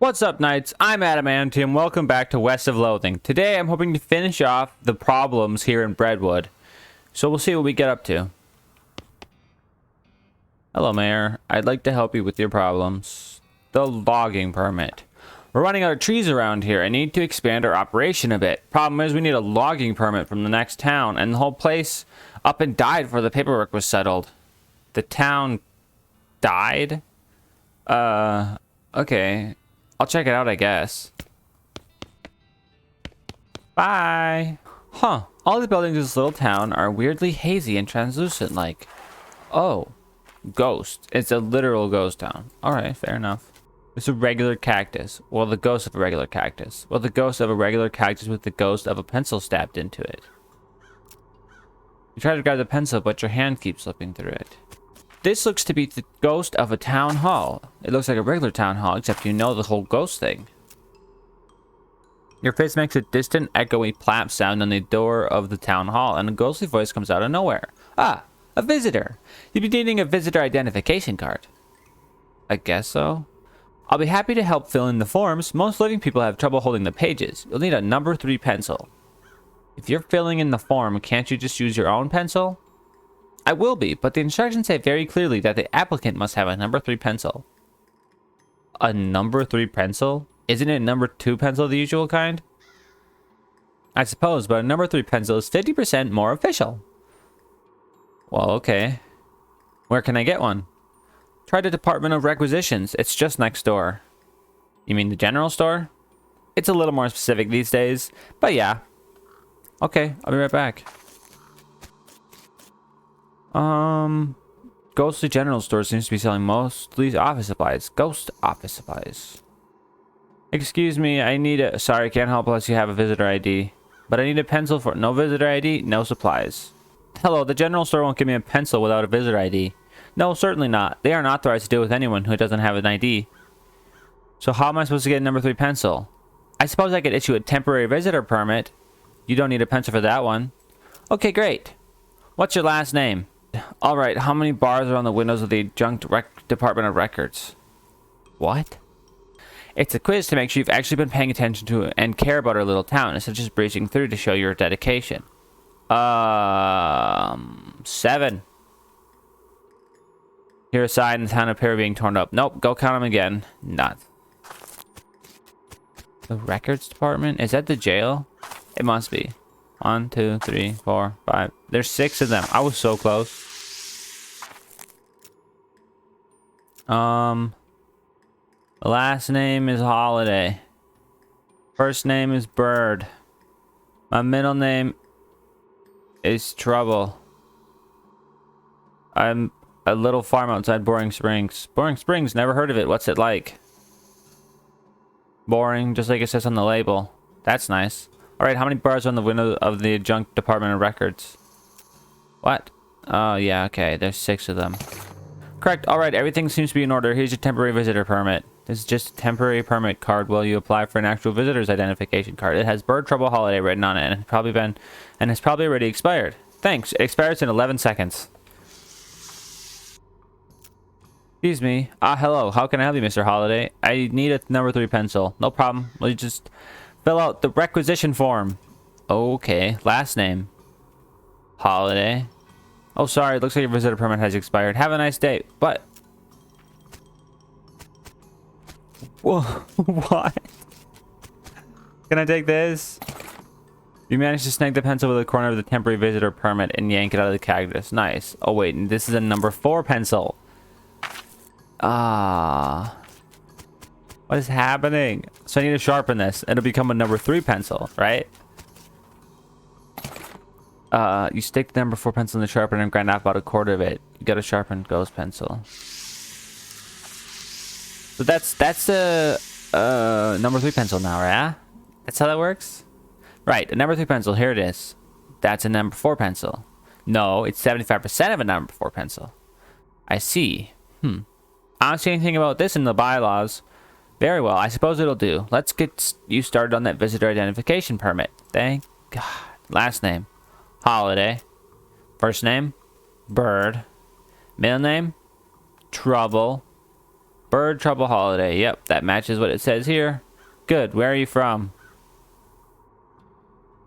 What's up, Knights? I'm Adamantium. Welcome back to West of Loathing. Today, I'm hoping to finish off the problems here in Breadwood. So we'll see what we get up to. Hello, Mayor. I'd like to help you with your problems. The logging permit. We're running out of trees around here. I need to expand our operation a bit. Problem is, we need a logging permit from the next town, and the whole place up and died before the paperwork was settled. The town died? Okay. I'll check it out, I guess. Bye. Huh. All the buildings in this little town are weirdly hazy and translucent-like. Oh. Ghost. It's a literal ghost town. Alright, fair enough. It's a regular cactus. Well, the ghost of a regular cactus. Well, the ghost of a regular cactus with the ghost of a pencil stabbed into it. You try to grab the pencil, but your hand keeps slipping through it. This looks to be the ghost of a town hall. It looks like a regular town hall, except you know the whole ghost thing. Your face makes a distant, echoey plap sound on the door of the town hall, and a ghostly voice comes out of nowhere. Ah, a visitor. You'd be needing a visitor identification card. I guess so. I'll be happy to help fill in the forms. Most living people have trouble holding the pages. You'll need a number 3 pencil. If you're filling in the form, can't you just use your own pencil? I will be, but the instructions say very clearly that the applicant must have a number 3 pencil. A number 3 pencil? Isn't it number 2 pencil the usual kind? I suppose, but a number 3 pencil is 50% more official. Well, okay. Where can I get one? Try the Department of Requisitions. It's just next door. You mean the general store? It's a little more specific these days, but yeah. Okay, I'll be right back. Ghostly general store seems to be selling mostly office supplies. Ghost office supplies. Excuse me, I need a... Sorry, can't help unless you have a visitor ID. But I need a pencil for... No visitor ID, no supplies. Hello, the general store won't give me a pencil without a visitor ID. No, certainly not. They aren't authorized to deal with anyone who doesn't have an ID. So how am I supposed to get a number 3 pencil? I suppose I could issue a temporary visitor permit. You don't need a pencil for that one. Okay, great. What's your last name? Alright, how many bars are on the windows of the Adjunct Department of Records? What? It's a quiz to make sure you've actually been paying attention to and care about our little town, instead of just breezing through to show your dedication. 7. Here aside in the town appear being torn up. Nope, go count them again. Not. The records department? Is that the jail? It must be. 1, 2, 3, 4, 5. There's 6 of them. I was so close. The last name is Holiday. First name is Bird. My middle name is Trouble. I'm a little farm outside Boring Springs. Boring Springs, never heard of it. What's it like? Boring, just like it says on the label. That's nice. Alright, how many bars are on the window of the Adjunct Department of Records? What? Oh, yeah, okay. There's 6 of them. Correct. Alright, everything seems to be in order. Here's your temporary visitor permit. This is just a temporary permit card while you apply for an actual visitor's identification card. It has Bird Trouble Holiday written on it and has probably already expired. Thanks. It expires in 11 seconds. Excuse me. Hello. How can I help you, Mr. Holiday? I need a number 3 pencil. No problem. Will you just fill out the requisition form? Okay. Last name. Holiday. Oh, sorry. It looks like your visitor permit has expired. Have a nice day. What? Whoa. What? Can I take this? You managed to snag the pencil with the corner of the temporary visitor permit and yank it out of the cactus. Nice. Oh, wait. This is a number 4 pencil. What is happening? So I need to sharpen this. It'll become a number 3 pencil, right? You stick the number 4 pencil in the sharpener and grind off about a quarter of it. You got a sharpened ghost pencil. So that's the number 3 pencil now, right? That's how that works? Right, a number 3 pencil. Here it is. That's a number 4 pencil. No, it's 75% of a number 4 pencil. I see. I don't see anything about this in the bylaws. Very well, I suppose it'll do. Let's get you started on that visitor identification permit. Thank God. Last name. Holiday. First name. Bird. Middle name. Trouble. Bird Trouble Holiday. Yep, that matches what it says here. Good. Where are you from?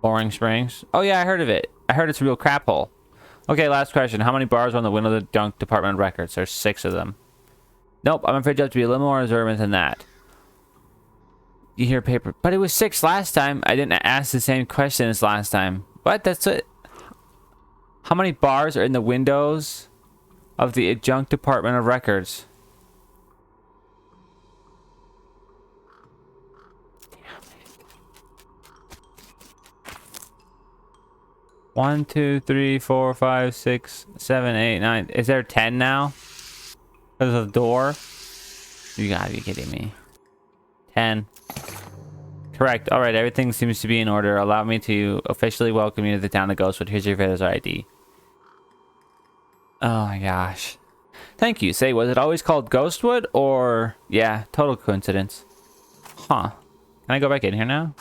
Boring Springs. Oh yeah, I heard of it. I heard it's a real crap hole. Okay, last question. How many bars are on the window of the junk department of records? There's 6 of them. Nope, I'm afraid you have to be a little more observant than that. You hear paper. But it was 6 last time. I didn't ask the same question as last time. What? That's it. How many bars are in the windows of the adjunct department of records? Damn it. 1, 2, 3, 4, 5, 6, 7, 8, 9. Is there 10 now? Because of the door? You gotta be kidding me. 10. Correct. Alright, everything seems to be in order. Allow me to officially welcome you to the town of Ghostwood. Here's your visitor ID. Oh my gosh. Thank you. Say, was it always called Ghostwood or... Yeah, total coincidence. Huh. Can I go back in here now?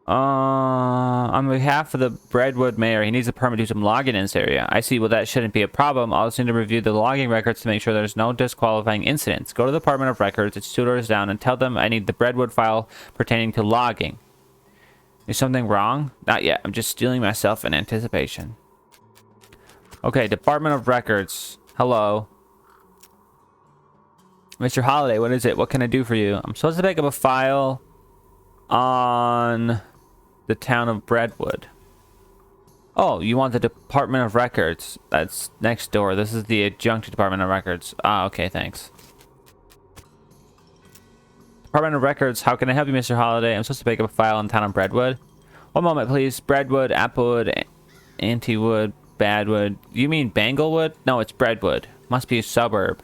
On behalf of the Breadwood mayor, he needs a permit to do some logging in this area. I see. Well, that shouldn't be a problem. I'll just need to review the logging records to make sure there's no disqualifying incidents. Go to the Department of Records. It's 2 doors down, and tell them I need the Breadwood file pertaining to logging. Is something wrong? Not yet. I'm just steeling myself in anticipation. Okay, Department of Records. Hello. Mr. Holiday, what is it? What can I do for you? I'm supposed to pick up a file on the town of Breadwood. Oh, you want the Department of Records. That's next door. This is the adjunct Department of Records. Ah, okay, thanks. Department of Records, how can I help you, Mr. Holiday? I'm supposed to pick up a file on the town of Breadwood. One moment, please. Breadwood, Applewood, Antiwood, Badwood. You mean Banglewood? No, it's Breadwood. Must be a suburb.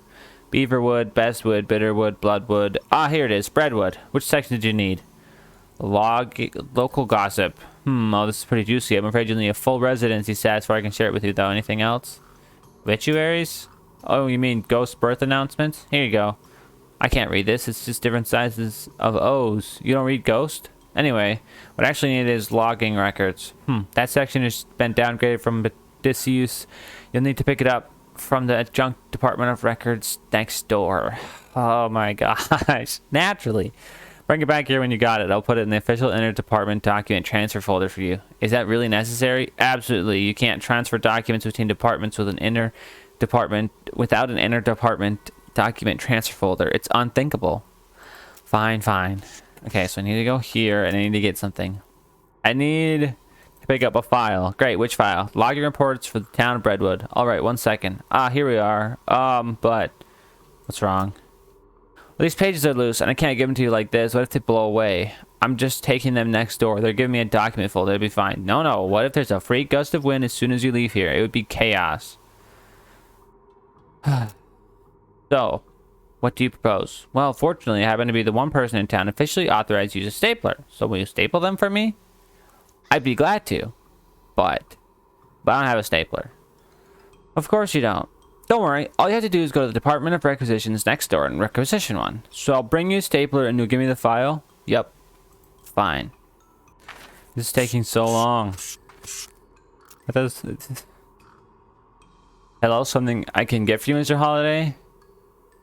Beaverwood, Bestwood, Bitterwood, Bloodwood. Ah, here it is. Breadwood. Which section did you need? Local gossip. Oh, this is pretty juicy. I'm afraid you'll need a full residency status before I can share it with you, though. Anything else? Obituaries? Oh, you mean ghost birth announcements? Here you go. I can't read this. It's just different sizes of O's. You don't read ghost? Anyway, what I actually need is logging records. That section has been downgraded from disuse. You'll need to pick it up from the adjunct Department of Records next door. Oh my gosh. Naturally. Bring it back here when you got it. I'll put it in the official inter-department document transfer folder for you. Is that really necessary? Absolutely. You can't transfer documents between departments with an inter-department without an inter-department document transfer folder. It's unthinkable. Fine, fine. Okay, so I need to go here and I need to get something. I need to pick up a file. Great, which file? Logging reports for the town of Breadwood. Alright, 1 second. Ah, here we are. But what's wrong? Well, these pages are loose and I can't give them to you like this. What if they blow away? I'm just taking them next door. They're giving me a document folder. It'll be fine. No. What if there's a freak gust of wind as soon as you leave here? It would be chaos. So, what do you propose? Well, fortunately, I happen to be the one person in town officially authorized to use a stapler. So will you staple them for me? I'd be glad to. But I don't have a stapler. Of course you don't. Don't worry. All you have to do is go to the Department of Requisitions next door and requisition one. So I'll bring you a stapler and you'll give me the file? Yep. Fine. This is taking so long. Hello, something I can get for you, Mr. Holiday?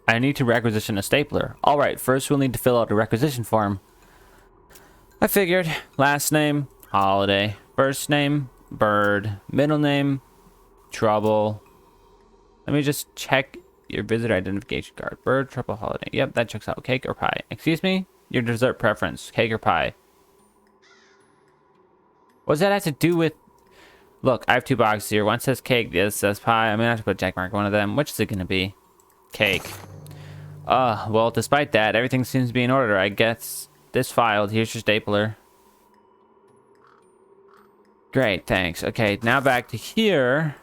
I need to requisition a stapler. Alright, first we'll need to fill out a requisition form. I figured. Last name, Holiday. First name, Bird. Middle name, Trouble. Let me just check your visitor identification card. Bird, Trouble, Holiday. Yep, that checks out. Cake or pie? Excuse me? Your dessert preference. Cake or pie? What does that have to do with... Look, I have 2 boxes here. One says cake, the other says pie. I'm gonna have to put a check mark on one of them. Which is it gonna be? Cake. Well, despite that, everything seems to be in order. I guess this filed. Here's your stapler. Great, thanks. Okay, now back to here.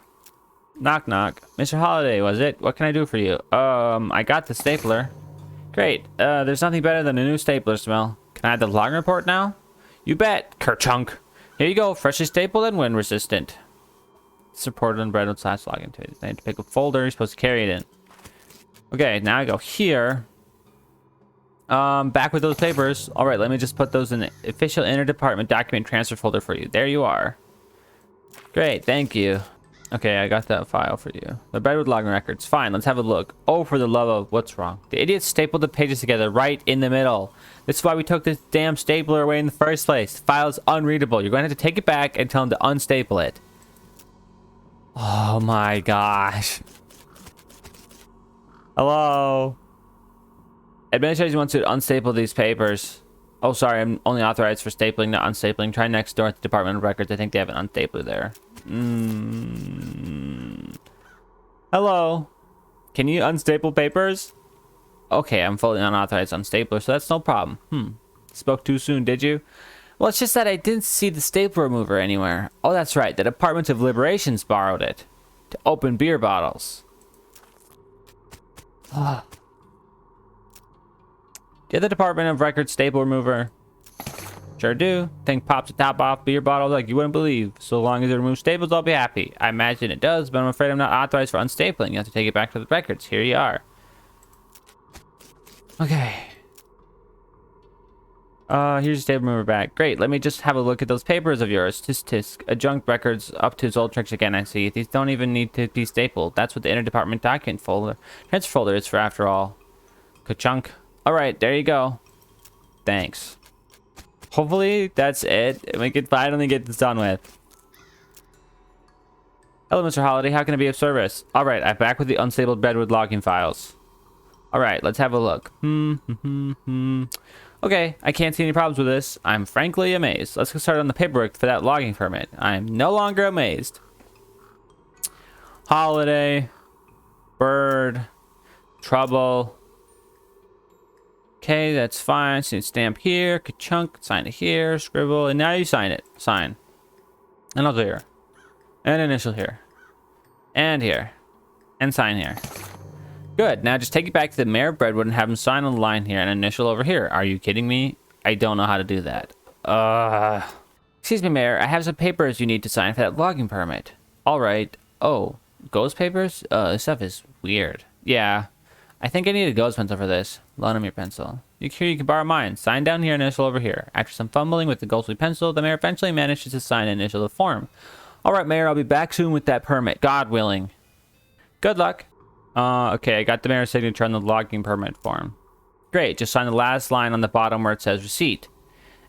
Knock, knock. Mr. Holiday, was it? What can I do for you? I got the stapler. Great. There's nothing better than a new stapler smell. Can I have the log report now? You bet, Kerchunk. Here you go, freshly stapled and wind resistant. It's reported on Breadwood / login to it. I need to pick a folder. You're supposed to carry it in. Okay, now I go here. Back with those papers. All right, let me just put those in the official inter-department document transfer folder for you. There you are. Great, thank you. Okay, I got that file for you. The Breadwood logging records. Fine, let's have a look. Oh, for the love of... What's wrong? The idiot stapled the pages together right in the middle. This is why we took this damn stapler away in the first place. The file is unreadable. You're going to have to take it back and tell him to unstaple it. Oh my gosh. Hello? Administration wants to unstaple these papers. Oh, sorry, I'm only authorized for stapling, not unstapling. Try next door at the Department of Records. I think they have an unstapler there. Hello? Can you unstaple papers? Okay, I'm fully unauthorized unstapler, so that's no problem. Spoke too soon, did you? Well, it's just that I didn't see the staple remover anywhere. Oh, that's right. The Department of Liberations borrowed it to open beer bottles. Do you have the Department of Records staple remover? Sure do. Thing pops the top off beer bottles like you wouldn't believe. So long as it removes staples, I'll be happy. I imagine it does, but I'm afraid I'm not authorized for unstapling. You have to take it back to the records. Here you are. Okay. Here's your staple remover back. Great. Let me just have a look at those papers of yours. Tisk tisk. Adjunct records up to his old tricks again, I see. These don't even need to be stapled. That's what the interdepartment document folder, transfer folder is for after all. Ka-chunk. Alright, there you go. Thanks. Hopefully, that's it. We can finally get this done with. Hello, Mr. Holiday. How can I be of service? Alright, I'm back with the unstapled Breadwood logging files. Alright, let's have a look. Okay, I can't see any problems with this. I'm frankly amazed. Let's get started on the paperwork for that logging permit. I'm no longer amazed. Holiday. Bird. Trouble. Okay, that's fine. So you stamp here, ka-chunk, sign it here, scribble, and now you sign it. Sign. And I'll do here. And initial here. And here. And sign here. Good. Now just take it back to the mayor of Breadwood and have him sign on the line here and initial over here. Are you kidding me? I don't know how to do that. Excuse me, Mayor. I have some papers you need to sign for that logging permit. All right. Oh, ghost papers? This stuff is weird. Yeah. I think I need a ghost pencil for this. Loan him your pencil. You can borrow mine. Sign down here, initial over here. After some fumbling with the ghostly pencil, the mayor eventually manages to sign and initial the form. All right, Mayor. I'll be back soon with that permit. God willing. Good luck. Okay, I got the mayor's signature on the logging permit form. Great, just sign the last line on the bottom where it says receipt.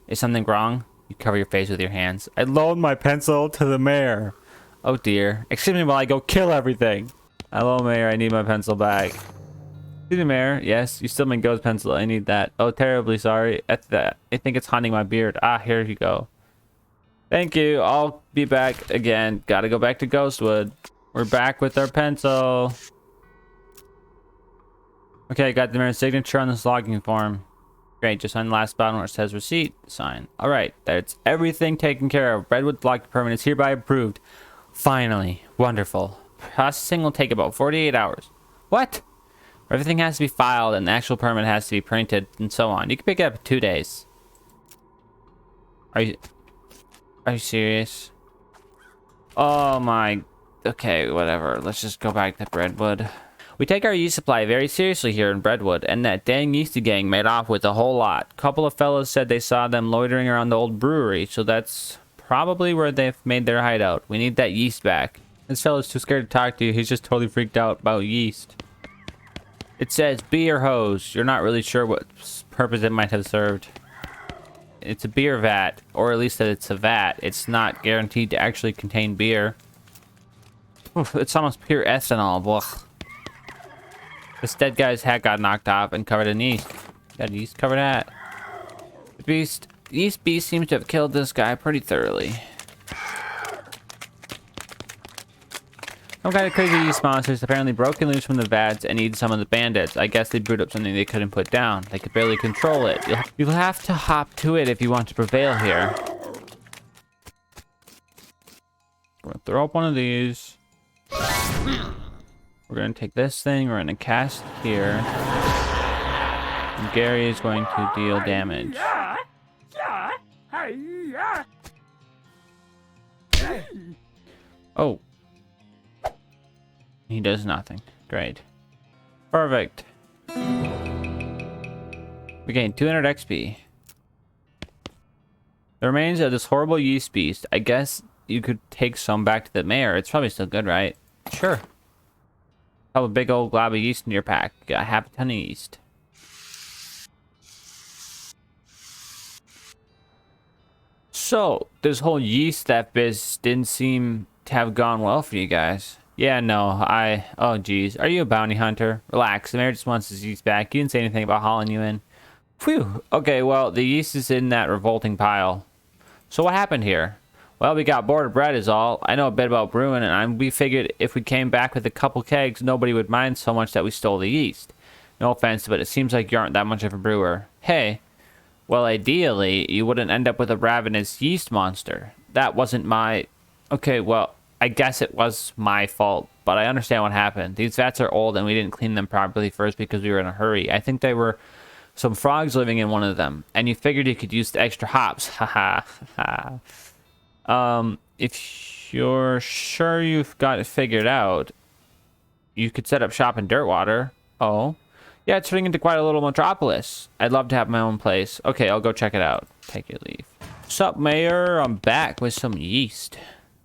Is something wrong? You cover your face with your hands. I loaned my pencil to the mayor. Oh dear. Excuse me while I go kill everything. Hello, Mayor, I need my pencil back. Excuse me, Mayor. Yes, you still my ghost pencil. I need that. Oh, terribly sorry. I think it's haunting my beard. Ah, here you go. Thank you. I'll be back again. Gotta go back to Ghostwood. We're back with our pencil. Okay, I got the mayor's signature on this logging form. Great, just sign the last button where it says receipt. Sign. Alright, that's everything taken care of. Breadwood logging permit is hereby approved. Finally. Wonderful. Processing will take about 48 hours. What? Everything has to be filed and the actual permit has to be printed and so on. You can pick it up in 2 days. Are you serious? Oh my... Okay, whatever. Let's just go back to Breadwood. We take our yeast supply very seriously here in Breadwood, and that dang yeasty gang made off with a whole lot. Couple of fellas said they saw them loitering around the old brewery, so that's probably where they've made their hideout. We need that yeast back. This fella's too scared to talk to you. He's just totally freaked out about yeast. It says beer hose. You're not really sure what purpose it might have served. It's a beer vat, or at least that it's a vat. It's not guaranteed to actually contain beer. Oof, it's almost pure ethanol. Blech. This dead guy's hat got knocked off and covered in yeast. Got a yeast covered hat. The yeast beast seems to have killed this guy pretty thoroughly. Some kind of crazy yeast monsters apparently broken loose from the vats and eaten some of the bandits. I guess they brewed up something they couldn't put down. They could barely control it. You'll have to hop to it if you want to prevail here. We're gonna throw up one of these. We're going to take this thing, we're going to cast here. And Gary is going to deal damage. Oh. He does nothing. Great. Perfect. We gained 200 XP. The remains of this horrible yeast beast. I guess you could take some back to the mayor. It's probably still good, right? Sure. Have a big old glob of yeast in your pack. Got half a ton of yeast. So, this whole yeast theft biz didn't seem to have gone well for you guys. Yeah, no, oh geez. Are you a bounty hunter? Relax, the mayor just wants his yeast back. He didn't say anything about hauling you in. Phew. Okay, well, the yeast is in that revolting pile. So what happened here? Well, we got bored of bread is all. I know a bit about brewing, and we figured if we came back with a couple kegs, nobody would mind so much that we stole the yeast. No offense, but it seems like you aren't that much of a brewer. Hey. Well, ideally, you wouldn't end up with a ravenous yeast monster. That wasn't my... Okay, well, I guess it was my fault, but I understand what happened. These vats are old, and we didn't clean them properly first because we were in a hurry. I think they were some frogs living in one of them, and you figured you could use the extra hops. Haha. If you're sure you've got it figured out, you could set up shop in Dirtwater. Oh. Yeah, it's turning into quite a little metropolis. I'd love to have my own place. Okay, I'll go check it out. Take your leave. Sup, Mayor? I'm back with some yeast.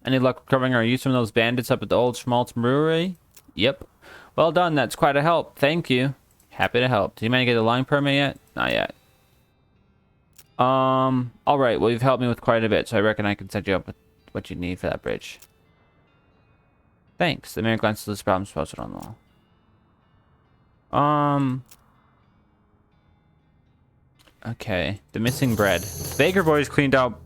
Any luck recovering our yeast from those bandits up at the old Schmaltz Brewery? Yep. Well done, that's quite a help. Thank you. Happy to help. Did you manage to get a line permit yet? Not yet. Alright, well, you've helped me with quite a bit, so I reckon I can set you up with what you need for that bridge. Thanks. The mayor glances at this problem posted on the wall. Okay. The missing bread. Baker boys cleaned out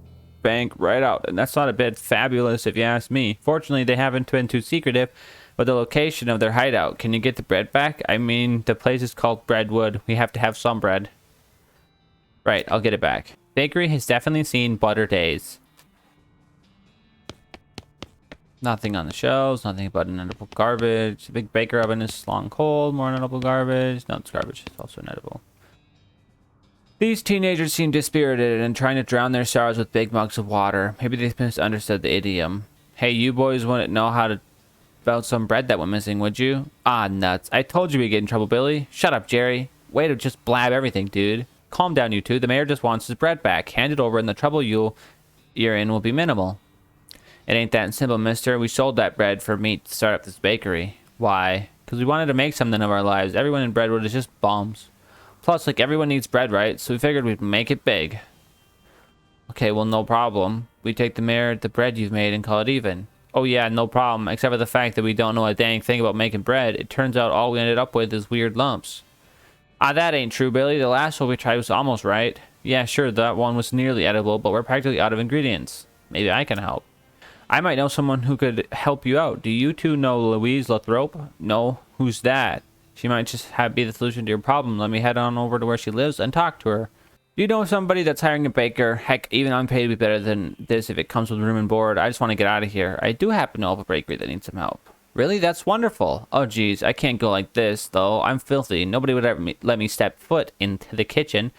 bank right out, and that's not a bit fabulous if you ask me. Fortunately, they haven't been too secretive with the location of their hideout. Can you get the bread back? I mean, the place is called Breadwood. We have to have some bread. Right, I'll get it back. Bakery has definitely seen butter days. Nothing on the shelves, nothing but inedible garbage. The big baker oven is long cold, more inedible garbage. No, it's garbage. It's also inedible. These teenagers seem dispirited and trying to drown their sorrows with big mugs of water. Maybe they misunderstood the idiom. Hey, you boys wouldn't know how to about some bread that went missing, would you? Ah, nuts. I told you we'd get in trouble, Billy. Shut up, Jerry. Way to just blab everything, dude. Calm down, you two. The mayor just wants his bread back. Hand it over and the trouble you're in will be minimal. It ain't that simple, mister. We sold that bread for meat to start up this bakery. Why? Because we wanted to make something of our lives. Everyone in Breadwood is just bums. Plus, like, everyone needs bread, right? So we figured we'd make it big. Okay, well, no problem. We take the mayor the bread you've made and call it even. Oh yeah, no problem. Except for the fact that we don't know a dang thing about making bread. It turns out all we ended up with is weird lumps. Ah, that ain't true, Billy. The last one we tried was almost right. Yeah, sure, that one was nearly edible, but we're practically out of ingredients. Maybe I can help. I might know someone who could help you out. Do you two know Louise Lathrop? No? Who's that? She might just be the solution to your problem. Let me head on over to where she lives and talk to her. Do you know somebody that's hiring a baker? Heck, even unpaid would be better than this if it comes with room and board. I just want to get out of here. I do happen to know of a bakery that needs some help. Really? That's wonderful. Oh, geez. I can't go like this, though. I'm filthy. Nobody would ever let me step foot into the kitchen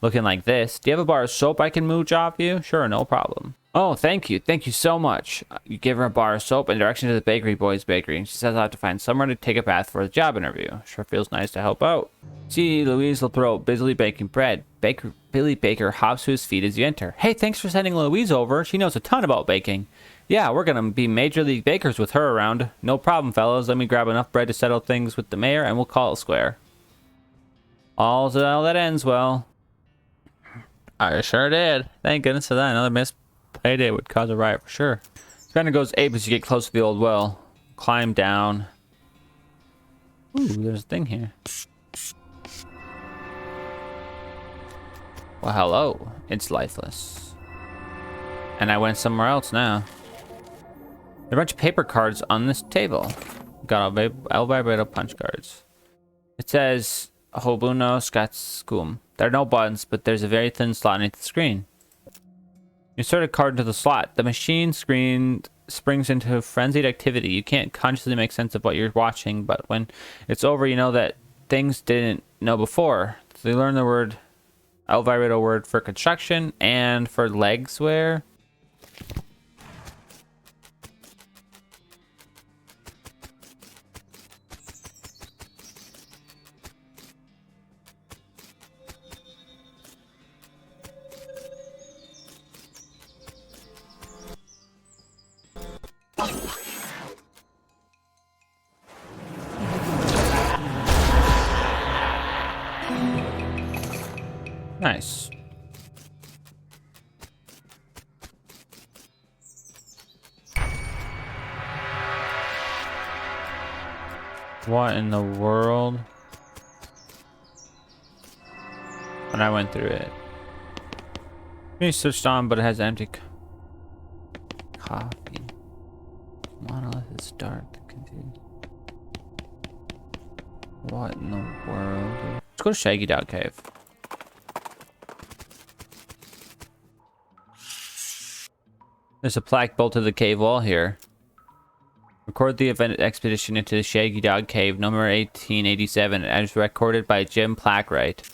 looking like this. Do you have a bar of soap I can mooch off you? Sure, no problem. Oh, thank you. Thank you so much. You give her a bar of soap and direction to the bakery boy's bakery. And she says I'll have to find somewhere to take a bath for the job interview. Sure feels nice to help out. See Louise Lathrop busily baking bread. Billy Baker hops to his feet as you enter. Hey, thanks for sending Louise over. She knows a ton about baking. Yeah, we're going to be major league bakers with her around. No problem, fellas. Let me grab enough bread to settle things with the mayor and we'll call it square. All that ends well. I sure did. Thank goodness for that. Another missed payday would cause a riot for sure. Kind of goes ape as you get close to the old well. Climb down. Ooh, there's a thing here. Well, hello. It's lifeless. And I went somewhere else now. There are a bunch of paper cards on this table. Got El Vibrato punch cards. It says Hobuno Skatskum. There are no buttons, but there's a very thin slot underneath the screen. You insert a card into the slot. The machine screen springs into frenzied activity. You can't consciously make sense of what you're watching, but when it's over, you know that things didn't know before. So you learn the word El Vibrato word for construction and for legs wear. Nice. What in the world? When I went through it. It's switched on, but it has empty coffee. Monolith is dark. What in the world? Let's go to Shaggy Dog Cave. There's a plaque bolted to the cave wall here. Record the event expedition into the Shaggy Dog Cave, number 1887, as recorded by Jim Plackwright.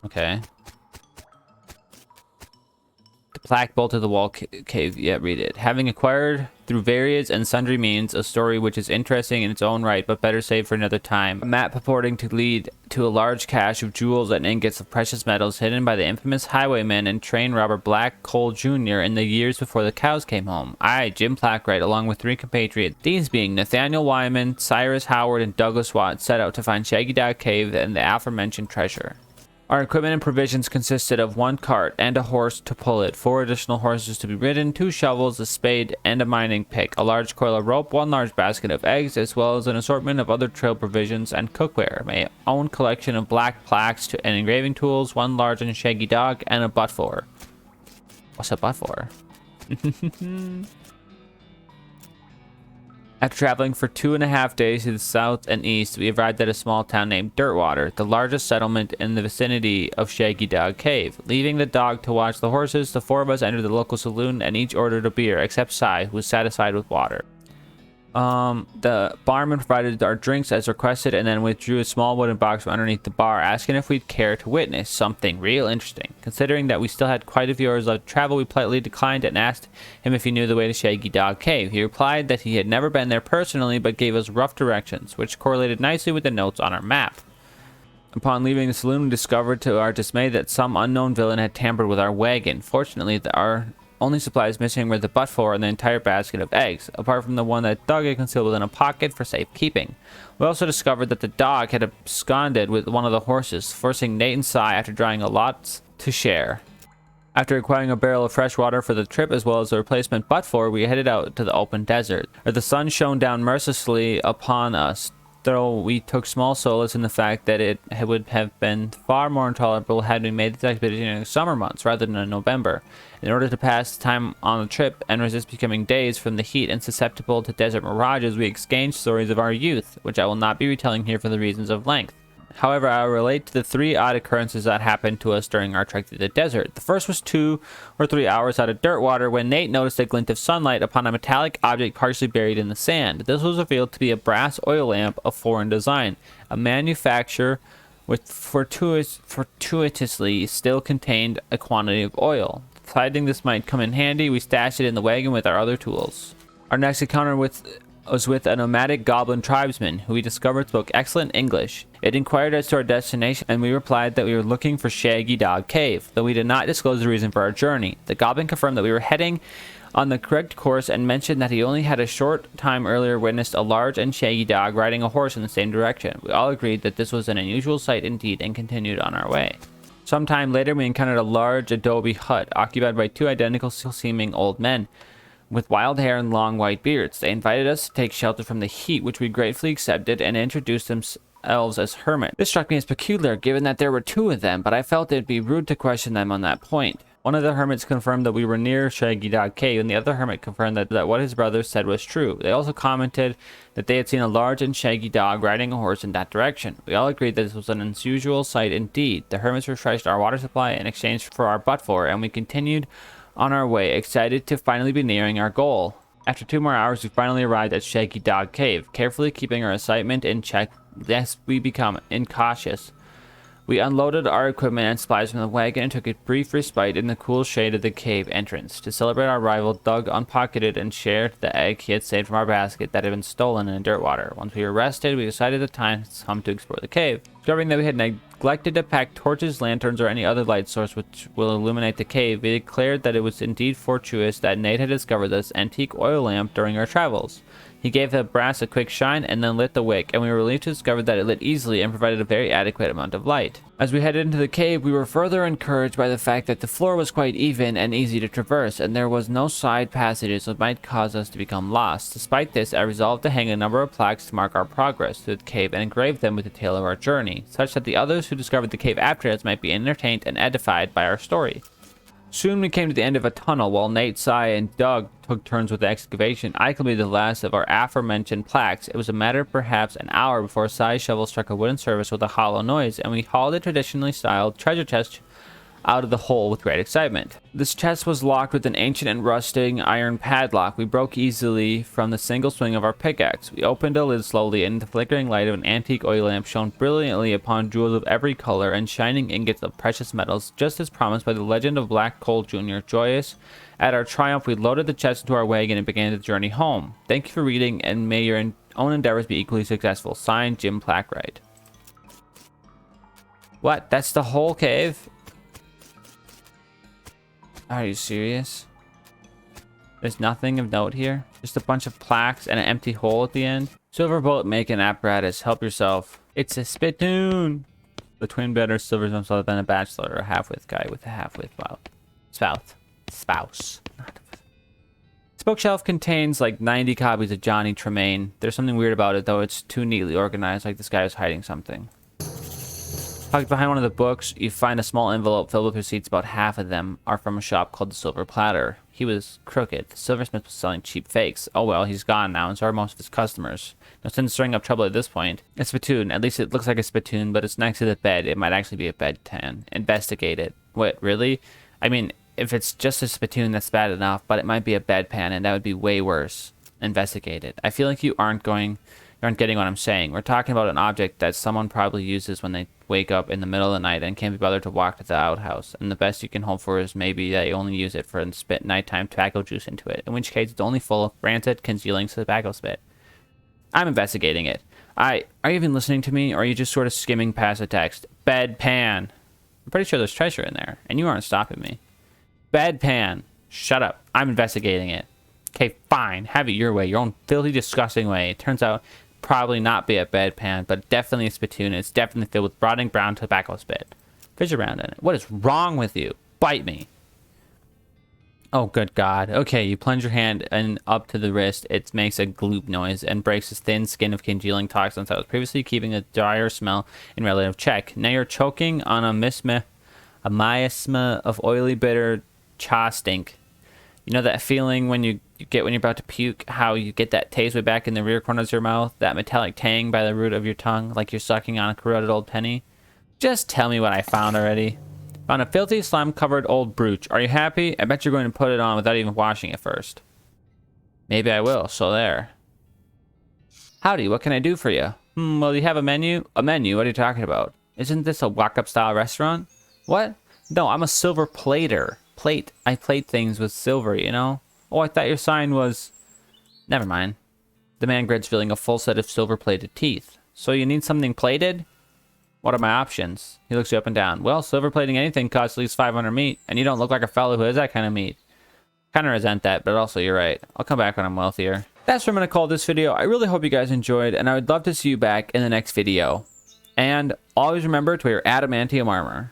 Okay. The plaque bolted to the wall cave. Yeah, read it. Having acquired through various and sundry means a story which is interesting in its own right, but better saved for another time. A map purporting to lead to a large cache of jewels and ingots of precious metals hidden by the infamous highwayman and train robber Black Cole Jr. in the years before the cows came home. I, Jim Plackwright, along with 3 compatriots, these being Nathaniel Wyman, Cyrus Howard, and Douglas Watt, set out to find Shaggy Dog Cave and the aforementioned treasure. Our equipment and provisions consisted of 1 cart and a horse to pull it, 4 additional horses to be ridden, 2 shovels, a spade, and a mining pick, a large coil of rope, 1 large basket of eggs, as well as an assortment of other trail provisions and cookware, my own collection of black plaques and engraving tools, 1 large and shaggy dog, and a Buttfor. What's a Buttfor? After traveling for 2.5 days to the south and east, we arrived at a small town named Dirtwater, the largest settlement in the vicinity of Shaggy Dog Cave. Leaving the dog to watch the horses, the 4 of us entered the local saloon and each ordered a beer, except Cy, who was satisfied with water. The barman provided our drinks as requested and then withdrew a small wooden box from underneath the bar, asking if we'd care to witness something real interesting. Considering that we still had quite a few hours left to travel, we politely declined and asked him if he knew the way to Shaggy Dog Cave. He replied that he had never been there personally, but gave us rough directions, which correlated nicely with the notes on our map. Upon leaving the saloon, we discovered to our dismay that some unknown villain had tampered with our wagon. Fortunately, our only supplies missing were the Buttfor and the entire basket of eggs, apart from the one that Doug had concealed within a pocket for safekeeping. We also discovered that the dog had absconded with one of the horses, forcing Nate and Cy, after drawing a lot, to share. After acquiring a barrel of fresh water for the trip as well as a replacement Buttfor, we headed out to the open desert. The sun shone down mercilessly upon us, though we took small solace in the fact that it would have been far more intolerable had we made this expedition in the summer months rather than in November. In order to pass time on the trip and resist becoming dazed from the heat and susceptible to desert mirages, we exchanged stories of our youth, which I will not be retelling here for the reasons of length. However, I will relate to the 3 odd occurrences that happened to us during our trek through the desert. The first was 2 or 3 hours out of Dirtwater when Nate noticed a glint of sunlight upon a metallic object partially buried in the sand. This was revealed to be a brass oil lamp of foreign design, a manufacture which fortuitously still contained a quantity of oil. Deciding this might come in handy, we stashed it in the wagon with our other tools. Our next encounter was with a nomadic goblin tribesman who we discovered spoke excellent English. It inquired as to our destination, and we replied that we were looking for Shaggy Dog Cave, though we did not disclose the reason for our journey. The goblin confirmed that we were heading on the correct course and mentioned that he only had a short time earlier witnessed a large and shaggy dog riding a horse in the same direction. We all agreed that this was an unusual sight indeed and continued on our way. Sometime later, we encountered a large adobe hut occupied by 2 identical-seeming old men with wild hair and long white beards. They invited us to take shelter from the heat, which we gratefully accepted, and introduced themselves as hermits. This struck me as peculiar, given that there were 2 of them, but I felt it would be rude to question them on that point. One of the hermits confirmed that we were near Shaggy Dog Cave, and the other hermit confirmed that what his brother said was true. They also commented that they had seen a large and shaggy dog riding a horse in that direction. We all agreed that this was an unusual sight indeed. The hermits refreshed our water supply in exchange for our Buttfor, and we continued on our way, excited to finally be nearing our goal. After 2 more hours, we finally arrived at Shaggy Dog Cave, carefully keeping our excitement in check lest we become incautious. We unloaded our equipment and supplies from the wagon and took a brief respite in the cool shade of the cave entrance. To celebrate our arrival, Doug unpocketed and shared the egg he had saved from our basket that had been stolen in Dirtwater. Once we were rested, we decided the time had come to explore the cave. Discovering that we had neglected to pack torches, lanterns, or any other light source which will illuminate the cave, we declared that it was indeed fortuitous that Nate had discovered this antique oil lamp during our travels. He gave the brass a quick shine and then lit the wick, and we were relieved to discover that it lit easily and provided a very adequate amount of light. As we headed into the cave, we were further encouraged by the fact that the floor was quite even and easy to traverse, and there was no side passages that might cause us to become lost. Despite this, I resolved to hang a number of plaques to mark our progress through the cave and engrave them with the tale of our journey, such that the others who discovered the cave after us might be entertained and edified by our story. Soon we came to the end of a tunnel. While Nate, Sai, and Doug took turns with the excavation, I completed the last of our aforementioned plaques. It was a matter of perhaps an hour before Sai's shovel struck a wooden surface with a hollow noise, and we hauled a traditionally styled treasure chest out of the hole with great excitement. This chest was locked with an ancient and rusting iron padlock we broke easily from the single swing of our pickaxe. We opened a lid slowly, and the flickering light of an antique oil lamp shone brilliantly upon jewels of every color and shining ingots of precious metals, just as promised by the legend of Black Coal Jr. Joyous at our triumph, we loaded the chest into our wagon and began the journey home. Thank you for reading, and may your own endeavors be equally successful. Signed, Jim Plackwright. What? That's the whole cave? Are you serious? There's nothing of note here? Just a bunch of plaques and an empty hole at the end? Silver bullet making apparatus. Help yourself. It's a spittoon! The twin better silvers himself than a bachelor or a half-wit guy with a half-wit spouse. This bookshelf contains like 90 copies of Johnny Tremaine. There's something weird about it, though. It's too neatly organized, like this guy was hiding something. Tucked behind one of the books, you find a small envelope filled with receipts. About half of them are from a shop called the Silver Platter. He was crooked. The silversmith was selling cheap fakes. Oh well, he's gone now, and so are most of his customers. No sense stirring up trouble at this point. A spittoon. At least it looks like a spittoon, but it's next to the bed. It might actually be a bedpan. Investigate it. What, really? I mean, if it's just a spittoon, that's bad enough, but it might be a bedpan, and that would be way worse. Investigate it. I feel like you aren't getting what I'm saying. We're talking about an object that someone probably uses when they wake up in the middle of the night and can't be bothered to walk to the outhouse. And the best you can hope for is maybe they only use it for and spit nighttime tobacco juice into it, in which case it's only full of rancid, congealing tobacco spit. I'm investigating it. Are you even listening to me, or are you just sort of skimming past the text? Bedpan. I'm pretty sure there's treasure in there, and you aren't stopping me. Bedpan. Shut up. I'm investigating it. Okay, fine. Have it your way. Your own filthy, disgusting way. It turns out probably not be a bedpan, but definitely a spittoon. It's definitely filled with rotting brown tobacco spit. Fish around in it. What is wrong with you? Bite me. Oh, good God. Okay, you plunge your hand and up to the wrist. It makes a gloop noise and breaks the thin skin of congealing toxins that was previously keeping the drier smell in relative check. Now you're choking on a miasma of oily, bitter cha stink. You know that feeling when you get when you're about to puke, how you get that taste way back in the rear corners of your mouth, that metallic tang by the root of your tongue, like you're sucking on a corroded old penny? Just tell me what I found already. Found a filthy, slime-covered old brooch. Are you happy? I bet you're going to put it on without even washing it first. Maybe I will, so there. Howdy, what can I do for you? Well, do you have a menu? A menu? What are you talking about? Isn't this a walk-up style restaurant? What? No, I'm a silver plater. I plate things with silver, you know? Oh, I thought your sign was... Never mind. The man grins, feeling a full set of silver-plated teeth. So you need something plated? What are my options? He looks you up and down. Well, silver plating anything costs at least 500 meat, and you don't look like a fellow who has that kind of meat. Kind of resent that, but also you're right. I'll come back when I'm wealthier. That's what I'm going to call this video. I really hope you guys enjoyed, and I would love to see you back in the next video. And always remember to wear your adamantium armor.